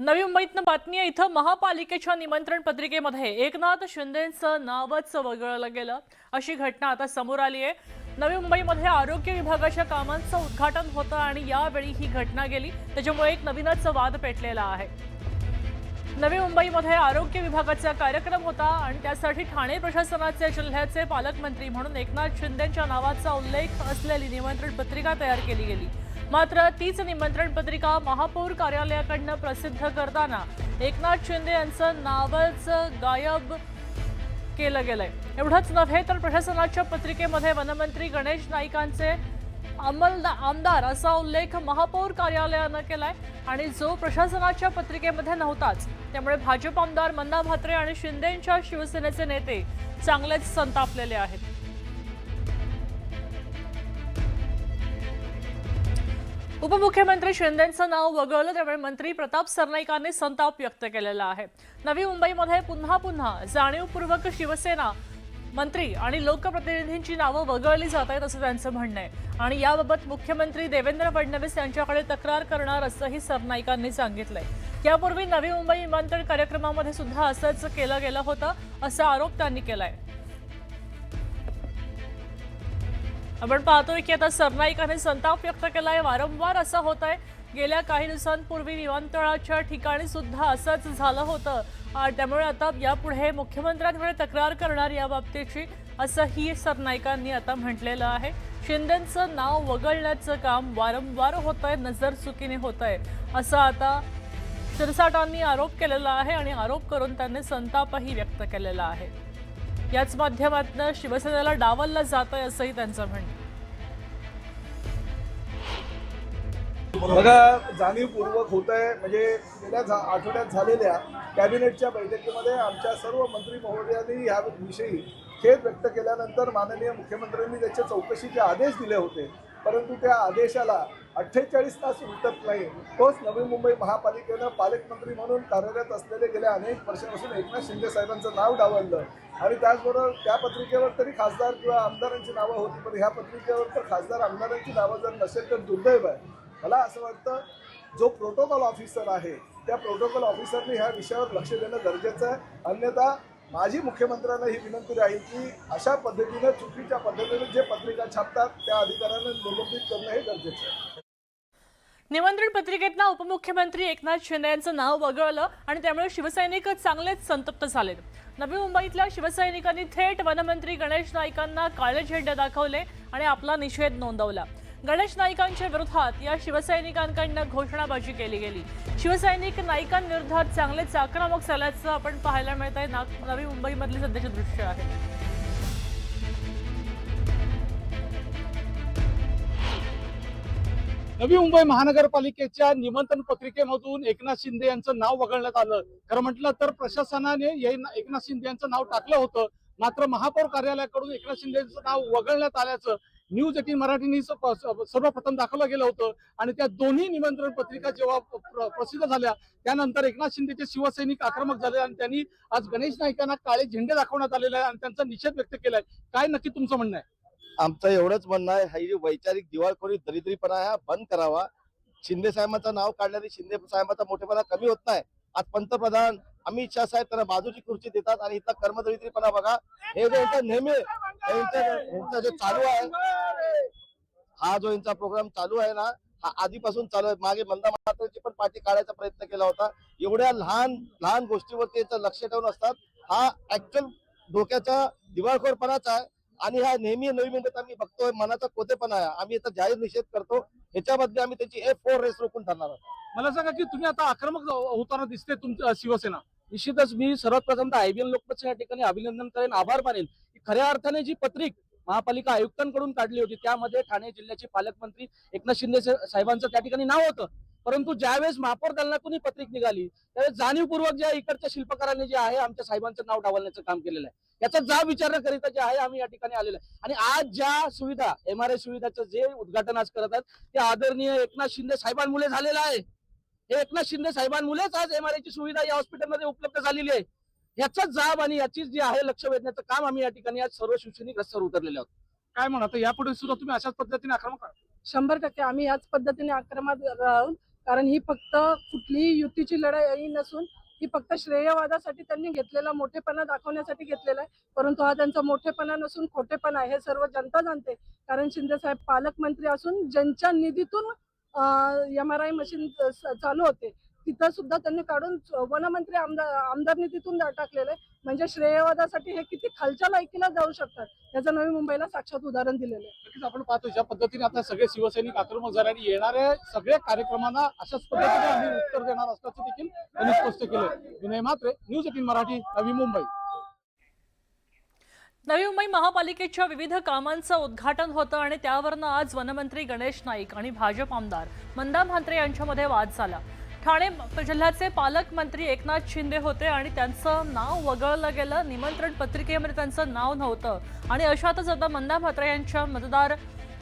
नवी मुंबईतनं बातमी आहे। इथं महापालिकेच्या निमंत्रण पत्रिकेमध्ये एकनाथ शिंदेंचं नावच वगळलं गेलं अशी घटना आता समोर आली आहे। नवी मुंबईमध्ये आरोग्य विभागाच्या कामांचं उद्घाटन होतं आणि यावेळी ही घटना गेली, त्याच्यामुळे एक नवीनच वाद पेटलेला आहे। नवी मुंबईमध्ये आरोग्य विभागाचा कार्यक्रम होता आणि त्यासाठी ठाणे प्रशासनाचे जिल्ह्याचे पालकमंत्री म्हणून एकनाथ शिंदेंच्या नावाचा उल्लेख असलेली निमंत्रण पत्रिका तयार केली गेली। मात्र तीच निमंत्रण पत्रिका महापौर कार्यालयाकडून प्रसिद्ध करताना एकनाथ शिंदे यांचं नावच गायब केलं गेलंय। एवढंच नव्हे तर प्रशासनाच्या पत्रिकेमध्ये वनमंत्री गणेश नाईकांचे आमदार असा उल्लेख महापौर कार्यालयानं केलाय आणि जो प्रशासनाच्या पत्रिकेमध्ये नव्हताच। त्यामुळे भाजप आमदार मंदा म्हात्रे आणि शिंदेंच्या शिवसेनेचे नेते चांगलेच संतापलेले आहेत। उपमुख्यमंत्री शिंदेंचं नाव वगळलं त्यामुळे मंत्री प्रताप सरनाईकांनी संताप व्यक्त केलेला आहे। नवी मुंबईमध्ये पुन्हा जाणीवपूर्वक शिवसेना मंत्री आणि लोकप्रतिनिधींची नावं वगळली जात आहेत असं त्यांचं म्हणणं आहे आणि याबाबत मुख्यमंत्री देवेंद्र फडणवीस यांच्याकडे तक्रार करणार असंही सरनाईकांनी सांगितलंय। यापूर्वी नवी मुंबई निमंत्रण कार्यक्रमामध्ये सुद्धा असंच केलं गेलं होतं असा आरोप त्यांनी केलाय। आपण पाहतोय की आता सरनाईकांनी संताप व्यक्त केलाय। वारंवार असं होत आहे, गेल्या काही दिवसांपूर्वी विमानतळाच्या ठिकाणी सुद्धा असंच झालं होतं त्यामुळे आता यापुढे मुख्यमंत्र्यांकडे तक्रार करणार या बाबतीची असंही सरनाईकांनी आता म्हटलेलं आहे। शिंदेंचं नाव वगळण्याचं काम वारंवार होत आहे, नजरचुकीने होत आहे असं आता शिरसाटांनी आरोप केलेला आहे आणि आरोप करून त्यांनी संतापही व्यक्त केलेला आहे। याच माध्यमातून शिवसेनेला डावललं जात आहे असंही त्यांचं म्हणणं। बघा, जाणीवपूर्वक होत आहे म्हणजे गेल्या आठवड्यात झालेल्या कॅबिनेटच्या बैठकीमध्ये आमच्या सर्व मंत्री महोदयांनी याविषयी खेद व्यक्त केल्यानंतर माननीय मुख्यमंत्र्यांनी त्याच्या चौकशीचे आदेश दिले होते, परंतु त्या आदेशाला 48 तास उलटत नाही। तोच नवी मुंबई महापालिकेनं पालकमंत्री म्हणून कार्यरत असलेले गेल्या अनेक वर्षापासून एकनाथ शिंदे साहेबांचं नाव डावललं आणि त्याचबरोबर त्या पत्रिकेवर तरी खासदार किंवा आमदारांची नावं होती, पण ह्या पत्रिकेवर तर खासदार आमदारांची नावं जर नसेल तर दुर्दैव आहे। मला असं वाटतं जो प्रोटोकॉल ऑफिसर आहे त्या प्रोटोकॉल ऑफिसरने ह्या विषयावर लक्ष देणं गरजेचं आहे, अन्यथा माझी मुख्यमंत्र्यांना ही विनंती राहील की अशा पद्धतीने चुकीच्या पद्धतीने जे पत्रिका छापतात त्या अधिकाऱ्यांना निलंबित करणं हे गरजेचं आहे। निमंत्रण पत्रिकेतनं उपमुख्यमंत्री एकनाथ शिंदे यांचं नाव वगळलं आणि त्यामुळे शिवसैनिक चांगलेच संतप्त झालेत। नवी मुंबईतल्या शिवसैनिकांनी थेट वनमंत्री गणेश नाईकांना काळे झेंडे दाखवले आणि आपला निषेध नोंदवला। गणेश नाईकांच्या विरोधात या शिवसैनिकांकडून घोषणाबाजी केली गेली। शिवसैनिक नाईकांविरोधात चांगलेच आक्रमक झाल्याचं आपण पाहायला मिळत आहे। नवी मुंबईमधली सध्याचे दृश्य आहे। नवी मुंबई महानगरपालिकेच्या निमंत्रण पत्रिकेमधून एकनाथ शिंदे यांचं नाव वगळण्यात आलं। खरं म्हटलं तर प्रशासनाने एकनाथ शिंदे यांचं नाव टाकलं होतं, मात्र महापौर कार्यालयाकडून एकनाथ शिंदे यांचं नाव वगळण्यात आल्याचं न्यूज 18 मराठीनी सर्वप्रथम दाखवलं गेलं होतं आणि त्या दोन्ही निमंत्रण पत्रिका जेव्हा प्रसिद्ध झाल्या त्यानंतर एकनाथ शिंदेचे शिवसैनिक आक्रमक झाले आणि त्यांनी आज गणेश नाईकांना काळे झेंडे दाखवण्यात आलेले आहे आणि त्यांचा निषेध व्यक्त केलाय। काय नक्की तुमचं म्हणणं आहे? आमचं एवढंच म्हणणं आहे, हा जी वैचारिक दिवाळखोरी दरिद्रीपणा हा बंद करावा। शिंदे साहेबांचं नाव काढण्याने शिंदे साहेबांचा मोठेपणा कमी होत नाही। आज पंतप्रधान अमित शाह साहेब त्यांना बाजूची खुर्ची देतात आणि इथला कर्मदरिद्रीपणा बघा। हे जे यांचा नेहमी यांचा जो चालू आहे, हा जो यांचा प्रोग्राम चालू आहे ना, हा आधीपासून चालू आहे। मागे मंदा म्हात्रेची पण पाठी काढायचा प्रयत्न केला होता। एवढ्या लहान लहान गोष्टीवरती यांचं लक्ष ठेवून असतात, हा ऍक्च्युअल डोक्याचा दिवाळखोरपणाच आहे आणि हा नेहमी नवी मुंबईत आम्ही बघतोय मनाचा कोतेपणा आहे। आम्ही याचा जाहीर निषेध करतो। ह्याच्यामध्ये आम्ही त्याची F4 रेस रोखून ठरणार आहोत। मला सांगा की तुम्ही आता आक्रमक होताना दिसते तुमची शिवसेना। निश्चितच मी सर्वात प्रथम आयबीएन लोकमतच्या ठिकाणी अभिनंदन करेन, आभार मानेन की खऱ्या अर्थाने जी पत्रिक महापालिका आयुक्तांकडून काढली होती त्यामध्ये ठाणे जिल्ह्याचे पालकमंत्री एकनाथ शिंदे साहेबांचं त्या ठिकाणी नाव होतं, परंतु ज्यावेळेस महापौर दालनातून ही पत्रिक निघाली त्यावेळेस जाणीवपूर्वक ज्या इकडच्या शिल्पकारांनी जे आहे आमच्या साहेबांचं नाव डावलण्याचं काम केलेलं आहे, याचा जाब विचारण्याकरिता जे आहे आम्ही या ठिकाणी आलेलो आहे। आणि आज ज्या सुविधा MRI सुविधाचं जे उद्घाटन आज करत आहेत ते आदरणीय एकनाथ शिंदे साहेबांमुळे झालेलं आहे। हे एकनाथ शिंदे साहेबांमुळेच आज MRI ची सुविधा या हॉस्पिटलमध्ये उपलब्ध झालेली आहे। याचा जाब आणि याची जी आहे लक्ष वेधण्याचं काम आम्ही या ठिकाणी आज सर्व शिवसैनिक रस्त्यावर उतरलेले आहोत। काय म्हणा, यापुढे सुद्धा तुम्ही अशाच पद्धतीने आक्रमक? 100% आम्ही याच पद्धतीने आक्रमक राहून कारण ही फक्त कुठलीही युतीची लढाई नसून ही फक्त श्रेयवादासाठी त्यांनी घेतलेला मोठेपणा दाखवण्यासाठी घेतलेला आहे. परंतु हा त्यांचा मोठेपणा नसून खोटेपणा आहे, हे सर्व जनता जाणते. कारण शिंदे साहेब पालकमंत्री असून ज्यांच्या निधीतून MRI मशीन चालू होते तिथं सुद्धा त्यांनी काढून वनमंत्री आमदार निधीतून टाकलेलं आहे. म्हणजे श्रेयवादासाठी हे किती खालच्या लायकीला जाऊ शकतात याचं नवी मुंबईला साक्षात उदाहरण दिलेलं आहे. नक्कीच आपण पाहतो ज्या पद्धतीने आता सगळे शिवसैनिक आक्रमक झाले आणि येणाऱ्या सगळ्या कार्यक्रमांना अशाच पद्धतीने आम्ही उत्तर देणार असल्याचं देखील त्यांनी स्पष्ट केलं. विनय म्हात्रे, न्यूज 18 मराठी, नवी मुंबई. नवी मुंबई महापालिकेच्या विविध कामांचं उद्घाटन होतं आणि त्यावरनं आज वनमंत्री गणेश नाईक आणि भाजप आमदार मंदा म्हात्रे यांच्यामध्ये वाद झाला. ठाणे जिल्ह्याचे पालकमंत्री एकनाथ शिंदे होते आणि त्यांचं नाव वगळलं गेलं. निमंत्रण पत्रिकेमध्ये त्यांचं नाव नव्हतं आणि अशातच आता मंदा म्हात्रे यांच्या मतदार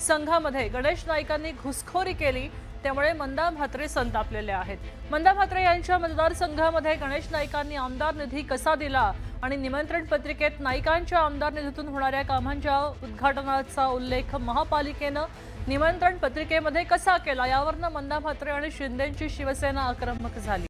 संघामध्ये गणेश नाईकांनी घुसखोरी केली. त्यामुळे मंदा म्हात्रे संतापलेले आहेत. मंदा म्हात्रे यांच्या मतदारसंघामध्ये गणेश नाईकांनी आमदार निधी कसा दिला आणि निमंत्रण पत्रिकेत नाईकांच्या आमदार निधीतून होणाऱ्या कामांच्या उद्घाटनाचा उल्लेख महापालिकेनं निमंत्रण पत्रिकेमध्ये कसा केला यावरनं मंदा म्हात्रे आणि शिंदेंची शिवसेना आक्रमक झाली.